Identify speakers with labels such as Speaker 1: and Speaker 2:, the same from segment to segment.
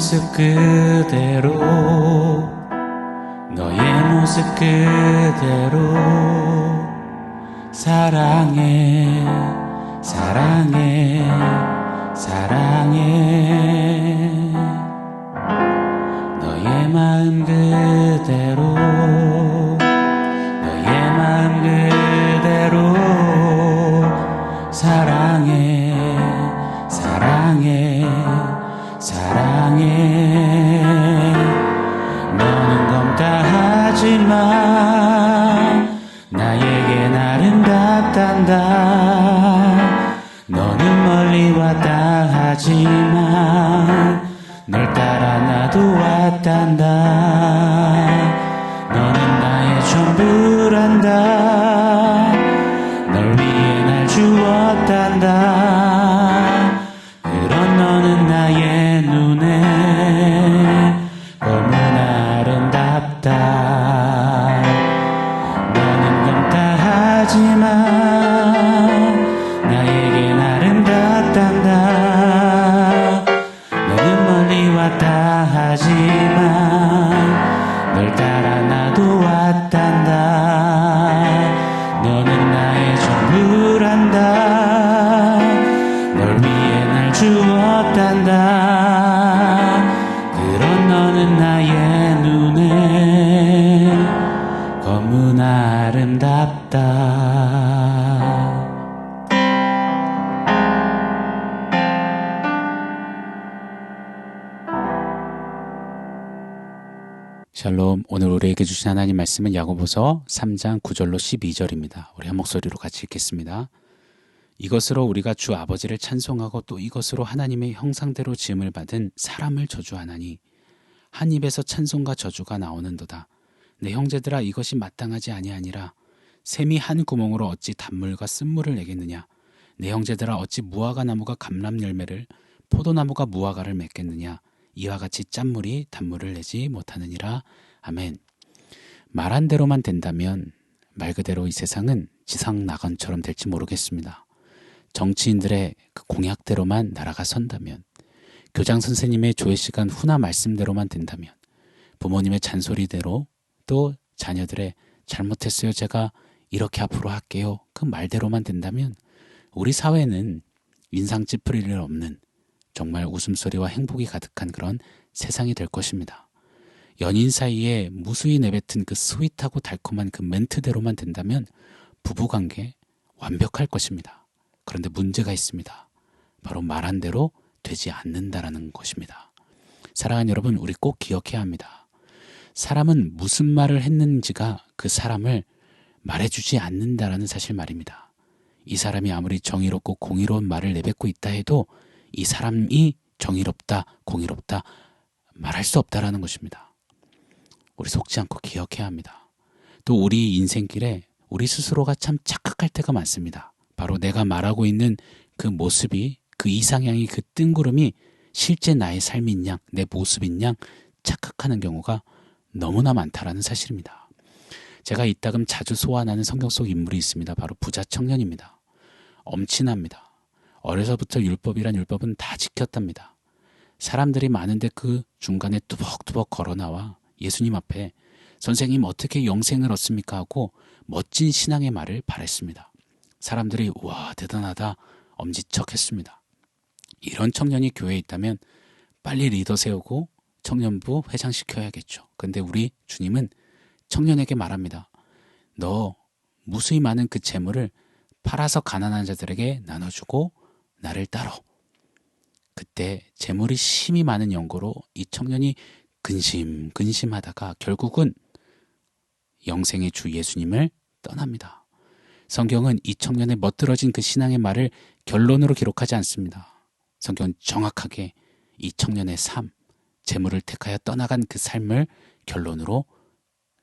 Speaker 1: 모습 그대로 너의 모습 그대로 사랑해 사랑해 사랑해 너의 마음 그대로 너의 마음 그대로 사랑해 사랑해 사랑해 너는 검다 하지만 나에겐 아름답단다 너는 멀리 왔다 하지만 널 따라 나도 왔단다 너는 나의 전부란다 널 위해 날 주었단다 그런 너는 나의 눈에 너무 아름답다 너는 검다 하지만 나에겐 아름답단다 너는 멀리 왔다 하지만 널 따라 나도 왔단다 너는 나의 전부란다 널 위해 날 주었단다 그런 너는 나의 눈에 검은 아름답다. 샬롬. 오늘 우리에게 주신 하나님 말씀은 야고보서 3장 9절로 12절입니다. 우리 한 목소리로 같이 읽겠습니다. 이것으로 우리가 주 아버지를 찬송하고 또 이것으로 하나님의 형상대로 지음을 받은 사람을 저주하나니 한 입에서 찬송과 저주가 나오는도다. 내 형제들아 이것이 마땅하지 아니하니라. 샘이 한 구멍으로 어찌 단물과 쓴물을 내겠느냐. 내 형제들아 어찌 무화과 나무가 감람 열매를 포도나무가 무화과를 맺겠느냐. 이와 같이 짠물이 단물을 내지 못하느니라. 아멘. 말한 대로만 된다면 말 그대로 이 세상은 지상낙원처럼 될지 모르겠습니다. 정치인들의 그 공약대로만 나라가 선다면, 교장 선생님의 조회 시간 후나 말씀대로만 된다면, 부모님의 잔소리대로 또 자녀들의 잘못했어요 제가 이렇게 앞으로 할게요 그 말대로만 된다면 우리 사회는 인상 찌푸릴 일 없는 정말 웃음소리와 행복이 가득한 그런 세상이 될 것입니다. 연인 사이에 무수히 내뱉은 그 스윗하고 달콤한 그 멘트대로만 된다면 부부관계 완벽할 것입니다. 그런데 문제가 있습니다. 바로 말한 대로 되지 않는다라는 것입니다. 사랑하는 여러분, 우리 꼭 기억해야 합니다. 사람은 무슨 말을 했는지가 그 사람을 말해주지 않는다라는 사실 말입니다. 이 사람이 아무리 정의롭고 공의로운 말을 내뱉고 있다 해도 이 사람이 정의롭다, 공의롭다 말할 수 없다라는 것입니다. 우리 속지 않고 기억해야 합니다. 또 우리 인생길에 우리 스스로가 참 착각할 때가 많습니다. 바로 내가 말하고 있는 그 모습이, 그 이상향이, 그 뜬구름이 실제 나의 삶인 양, 내 모습인 양 착각하는 경우가 너무나 많다라는 사실입니다. 제가 이따금 자주 소환하는 성경 속 인물이 있습니다. 바로 부자 청년입니다. 엄친합니다. 어려서부터 율법이란 율법은 다 지켰답니다. 사람들이 많은데 그 중간에 뚜벅뚜벅 걸어 나와 예수님 앞에 선생님 어떻게 영생을 얻습니까 하고 멋진 신앙의 말을 바랬습니다. 사람들이 우와 대단하다 엄지척했습니다. 이런 청년이 교회에 있다면 빨리 리더 세우고 청년부 회장시켜야겠죠. 근데 우리 주님은 청년에게 말합니다. 너 무수히 많은 그 재물을 팔아서 가난한 자들에게 나눠주고 나를 따라. 그때 재물이 심히 많은 연고로 이 청년이 근심하다가 결국은 영생의 주 예수님을 떠납니다. 성경은 이 청년의 멋들어진 그 신앙의 말을 결론으로 기록하지 않습니다. 성경은 정확하게 이 청년의 삶, 재물을 택하여 떠나간 그 삶을 결론으로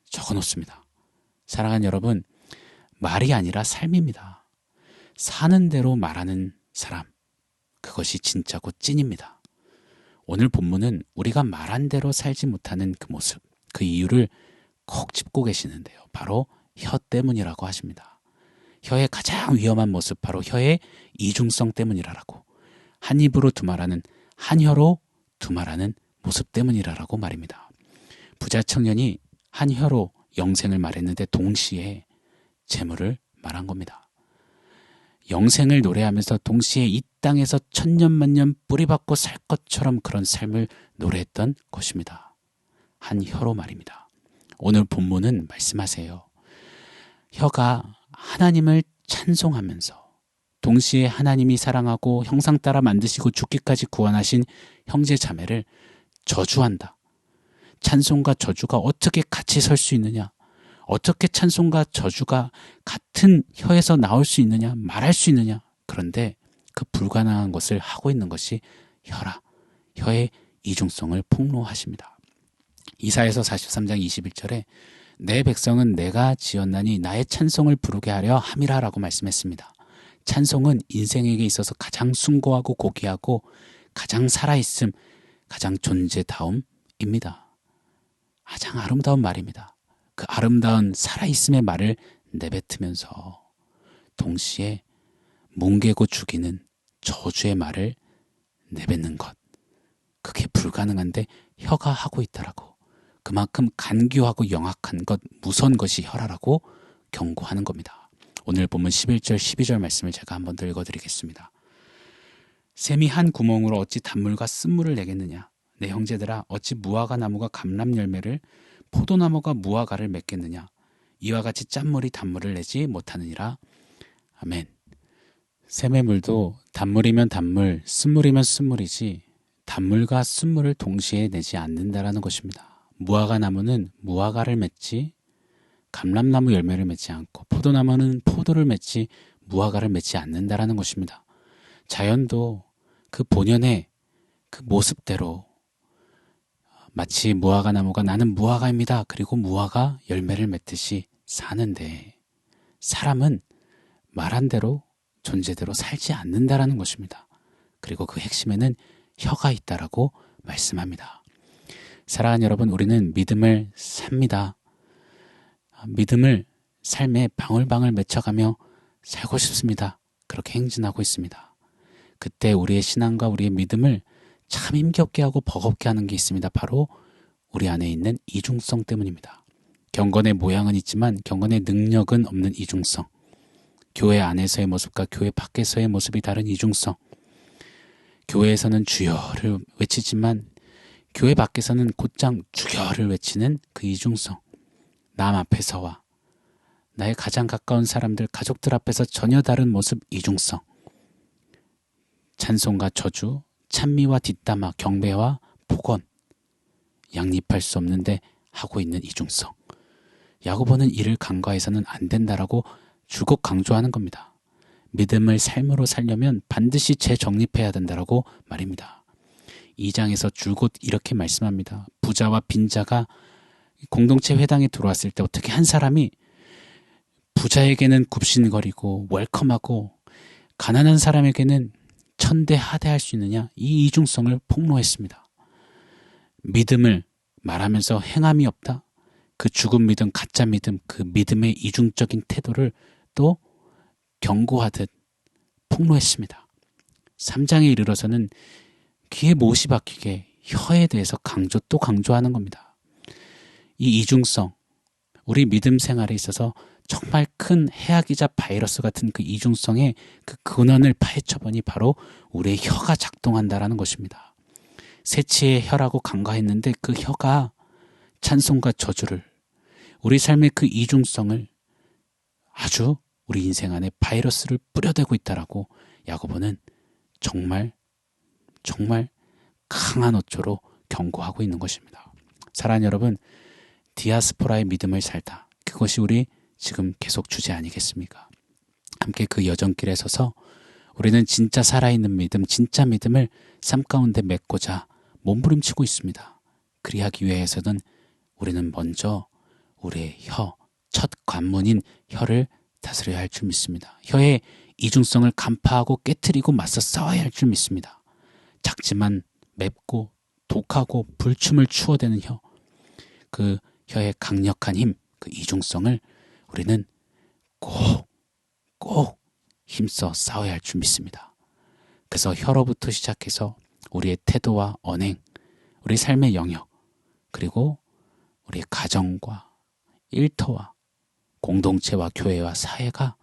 Speaker 1: 적어놓습니다. 사랑하는 여러분, 말이 아니라 삶입니다. 사는 대로 말하는 사람, 그것이 진짜고 찐입니다. 오늘 본문은 우리가 말한 대로 살지 못하는 그 모습, 그 이유를 콕 짚고 계시는데요. 바로 혀 때문이라고 하십니다. 혀의 가장 위험한 모습, 바로 혀의 이중성 때문이라고. 한 입으로 두말하는, 한 혀로 두말하는 모습 때문이라고 말입니다. 부자 청년이 한 혀로 영생을 말했는데 동시에 재물을 말한 겁니다. 영생을 노래하면서 동시에 이 땅에서 천년만년 뿌리박고 살 것처럼 그런 삶을 노래했던 것입니다. 한 혀로 말입니다. 오늘 본문은 말씀하세요. 혀가 하나님을 찬송하면서 동시에 하나님이 사랑하고 형상 따라 만드시고 죽기까지 구원하신 형제 자매를 저주한다. 찬송과 저주가 어떻게 같이 설 수 있느냐? 어떻게 찬송과 저주가 같은 혀에서 나올 수 있느냐? 말할 수 있느냐? 그런데 그 불가능한 것을 하고 있는 것이 혀라. 혀의 이중성을 폭로하십니다. 이사야서 43장 21절에 내 백성은 내가 지었나니 나의 찬송을 부르게 하려 함이라 라고 말씀했습니다. 찬송은 인생에게 있어서 가장 숭고하고 고귀하고 가장 살아있음, 가장 존재다움입니다. 가장 아름다운 말입니다. 그 아름다운 살아있음의 말을 내뱉으면서 동시에 뭉개고 죽이는 저주의 말을 내뱉는 것. 그게 불가능한데 혀가 하고 있다라고. 그만큼 간교하고 영악한 것, 무서운 것이 혀라라고 경고하는 겁니다. 오늘 본문 11절, 12절 말씀을 제가 한번 더 읽어드리겠습니다. 샘이 한 구멍으로 어찌 단물과 쓴물을 내겠느냐. 내 형제들아 어찌 무화과 나무가 감람 열매를 포도나무가 무화과를 맺겠느냐. 이와 같이 짠물이 단물을 내지 못하느니라. 아멘. 샘의 물도 단물이면 단물, 쓴물이면 쓴물이지 단물과 쓴물을 동시에 내지 않는다라는 것입니다. 무화과 나무는 무화과를 맺지 감람나무 열매를 맺지 않고 포도나무는 포도를 맺지 무화과를 맺지 않는다라는 것입니다. 자연도 그 본연의 그 모습대로 마치 무화과 나무가 나는 무화과입니다. 그리고 무화과 열매를 맺듯이 사는데 사람은 말한 대로 존재대로 살지 않는다라는 것입니다. 그리고 그 핵심에는 혀가 있다라고 말씀합니다. 사랑하는 여러분, 우리는 믿음을 삽니다. 믿음을 삶에 방울방울 맺혀가며 살고 싶습니다. 그렇게 행진하고 있습니다. 그때 우리의 신앙과 우리의 믿음을 참 힘겹게 하고 버겁게 하는 게 있습니다. 바로 우리 안에 있는 이중성 때문입니다. 경건의 모양은 있지만 경건의 능력은 없는 이중성. 교회 안에서의 모습과 교회 밖에서의 모습이 다른 이중성. 교회에서는 주여를 외치지만 교회 밖에서는 곧장 주여를 외치는 그 이중성. 남 앞에서와 나의 가장 가까운 사람들, 가족들 앞에서 전혀 다른 모습, 이중성. 찬송과 저주, 찬미와 뒷담화, 경배와 폭언. 양립할 수 없는데 하고 있는 이중성. 야고보는 이를 간과해서는 안 된다라고 줄곧 강조하는 겁니다. 믿음을 삶으로 살려면 반드시 재정립해야 된다라고 말입니다. 2장에서 줄곧 이렇게 말씀합니다. 부자와 빈자가 공동체 회당에 들어왔을 때 어떻게 한 사람이 부자에게는 굽신거리고 웰컴하고 가난한 사람에게는 천대하대할 수 있느냐, 이 이중성을 폭로했습니다. 믿음을 말하면서 행함이 없다. 그 죽은 믿음, 가짜 믿음, 그 믿음의 이중적인 태도를 또 경고하듯 폭로했습니다. 3장에 이르러서는 귀에 못이 박히게 혀에 대해서 또 강조하는 겁니다. 이 이중성, 우리 믿음 생활에 있어서 정말 큰 해악이자 바이러스 같은 그 이중성의 그 근원을 파헤쳐보니 바로 우리의 혀가 작동한다라는 것입니다. 새치의 혀라고 간과했는데 그 혀가 찬송과 저주를, 우리 삶의 그 이중성을 아주 우리 인생 안에 바이러스를 뿌려대고 있다라고 야고보는 정말 강한 어조로 경고하고 있는 것입니다. 사랑하는 여러분, 디아스포라의 믿음을 살다. 그것이 우리 지금 계속 주제 아니겠습니까? 함께 그 여정길에 서서 우리는 진짜 살아있는 믿음, 진짜 믿음을 삶 가운데 맺고자 몸부림치고 있습니다. 그리하기 위해서는 우리는 먼저 우리의 첫 관문인 혀를 다스려야 할 줄 믿습니다. 혀의 이중성을 간파하고 깨트리고 맞서 싸워야 할 줄 믿습니다. 작지만 맵고 독하고 불춤을 추어대는 혀, 그 혀의 강력한 힘, 그 이중성을 우리는 꼭 힘써 싸워야 할 줄 믿습니다. 그래서 혀로부터 시작해서 우리의 태도와 언행, 우리 삶의 영역, 그리고 우리 가정과 일터와 공동체와 교회와 사회가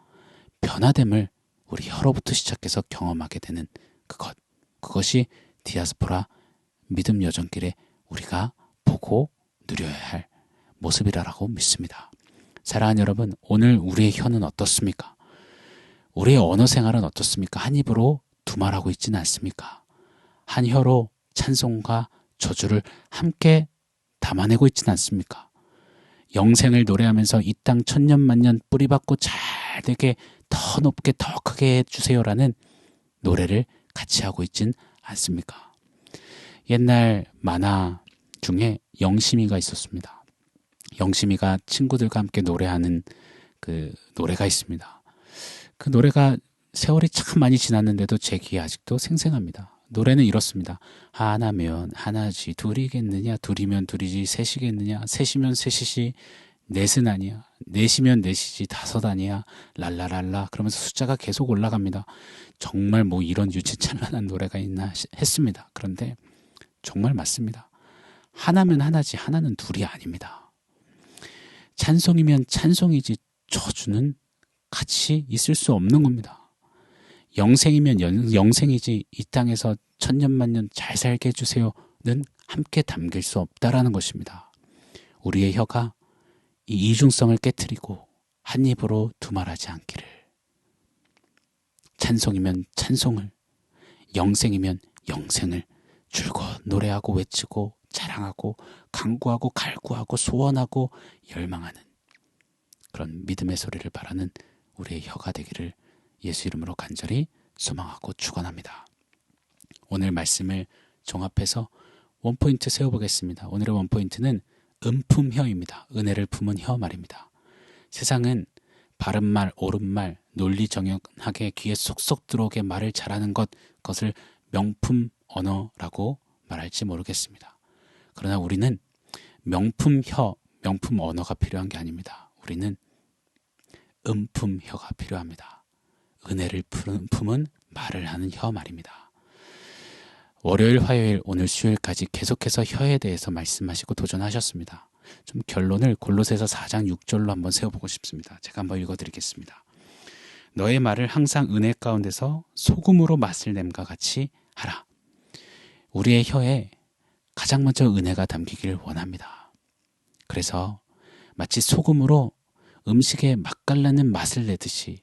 Speaker 1: 변화됨을 우리 혀로부터 시작해서 경험하게 되는 그것이 디아스포라 믿음 여정길에 우리가 보고 누려야 할 모습이라고 믿습니다. 사랑하는 여러분, 오늘 우리의 혀는 어떻습니까? 우리의 언어 생활은 어떻습니까? 한 입으로 두말하고 있지는 않습니까? 한 혀로 찬송과 저주를 함께 담아내고 있지는 않습니까? 영생을 노래하면서 이 땅 천년만년 뿌리박고 잘 되게 더 높게 더 크게 해주세요라는 노래를 같이 하고 있진 않습니까? 옛날 만화 중에 영심이가 있었습니다. 영심이가 친구들과 함께 노래하는 그 노래가 있습니다. 그 노래가 세월이 참 많이 지났는데도 제 귀에 아직도 생생합니다. 노래는 이렇습니다. 하나면 하나지, 둘이겠느냐, 둘이면 둘이지, 셋이겠느냐, 셋이면 셋이지, 넷은 아니야, 넷이면 넷이지, 다섯 아니야, 랄라랄라 그러면서 숫자가 계속 올라갑니다. 정말 뭐 이런 유치찬란한 노래가 있나 했습니다. 그런데 정말 맞습니다. 하나면 하나지, 하나는 둘이 아닙니다. 찬송이면 찬송이지, 저주는 같이 있을 수 없는 겁니다. 영생이면 영생이지, 이 땅에서 천년만년 잘 살게 해주세요는 함께 담길 수 없다라는 것입니다. 우리의 혀가 이 이중성을 깨트리고 한 입으로 두말하지 않기를, 찬송이면 찬송을, 영생이면 영생을 줄곧 노래하고 외치고 자랑하고 간구하고 갈구하고 소원하고 열망하는 그런 믿음의 소리를 바라는 우리의 혀가 되기를 예수 이름으로 간절히 소망하고 축원합니다. 오늘 말씀을 종합해서 원포인트 세워보겠습니다. 오늘의 원포인트는 음품혀입니다. 은혜를 품은 혀 말입니다. 세상은 바른말, 옳은말, 논리정연하게 귀에 쏙쏙 들어오게 말을 잘하는 그것을 명품 언어라고 말할지 모르겠습니다. 그러나 우리는 명품 혀, 명품 언어가 필요한 게 아닙니다. 우리는 음품 혀가 필요합니다. 은혜를 품은 말을 하는 혀 말입니다. 월요일, 화요일, 오늘 수요일까지 계속해서 혀에 대해서 말씀하시고 도전하셨습니다. 좀 결론을 골로새서 4장 6절로 한번 세워보고 싶습니다. 제가 한번 읽어드리겠습니다. 너의 말을 항상 은혜 가운데서 소금으로 맛을 냄과 같이 하라. 우리의 혀에 가장 먼저 은혜가 담기길 원합니다. 그래서 마치 소금으로 음식에 맛깔나는 맛을 내듯이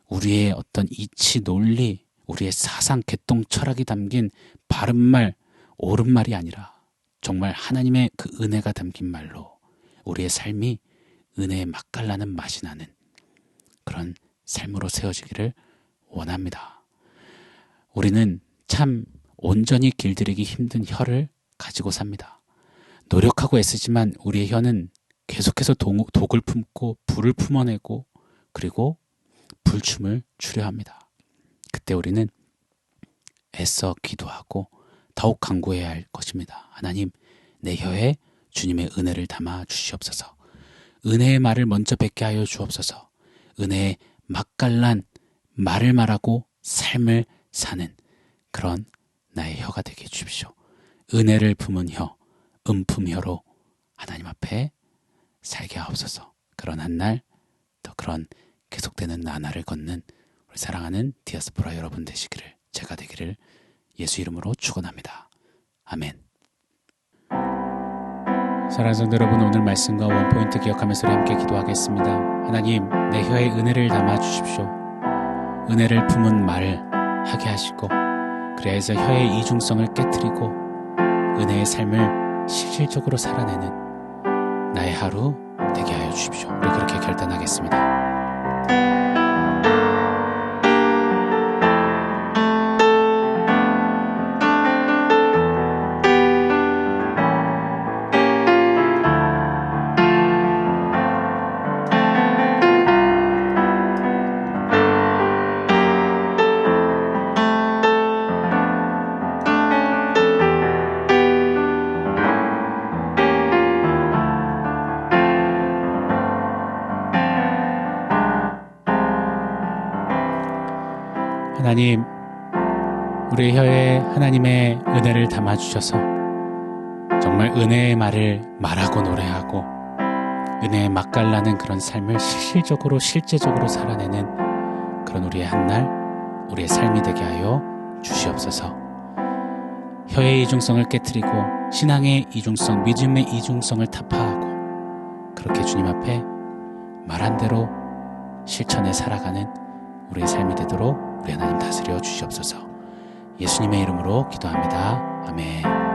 Speaker 1: 우리의 어떤 이치, 논리, 우리의 사상, 개똥, 철학이 담긴 바른말, 옳은말이 아니라 정말 하나님의 그 은혜가 담긴 말로 우리의 삶이 은혜의 맛깔나는 맛이 나는 그런 삶으로 세워지기를 원합니다. 우리는 참 온전히 길들이기 힘든 혀를 가지고 삽니다. 노력하고 애쓰지만 우리의 혀는 계속해서 독을 품고 불을 품어내고 그리고 불춤을 추려합니다. 그때 우리는 애써 기도하고 더욱 간구해야 할 것입니다. 하나님, 내 혀에 주님의 은혜를 담아 주시옵소서. 은혜의 말을 먼저 뱉게 하여 주옵소서. 은혜의 맛깔난 말을 말하고 삶을 사는 그런 나의 혀가 되게 해주십시오. 은혜를 품은 혀, 음품혀로 하나님 앞에 살게 하옵소서. 그런 한날, 또 그런 계속되는 나날을 걷는 우리 사랑하는 디아스포라 여러분 되시기를, 제가 되기를 예수 이름으로 축원합니다. 아멘. 사랑하는 성도 여러분, 오늘 말씀과 원포인트 기억하면서 함께 기도하겠습니다. 하나님, 내 혀에 은혜를 담아 주십시오. 은혜를 품은 말을 하게 하시고, 그래야 해서 혀의 이중성을 깨트리고 은혜의 삶을 실질적으로 살아내는 나의 하루 되게 하여 주십시오. 우리 그렇게 결단하겠습니다. 하나님, 우리의 혀에 하나님의 은혜를 담아주셔서 정말 은혜의 말을 말하고 노래하고 은혜의 맛깔나는 그런 삶을 실질적으로 실제적으로 살아내는 그런 우리의 한날, 우리의 삶이 되게 하여 주시옵소서. 혀의 이중성을 깨트리고 신앙의 이중성, 믿음의 이중성을 타파하고 그렇게 주님 앞에 말한 대로 실천해 살아가는 우리의 삶이 되도록 우리 하나님 다스려 주시옵소서. 예수님의 이름으로 기도합니다. 아멘.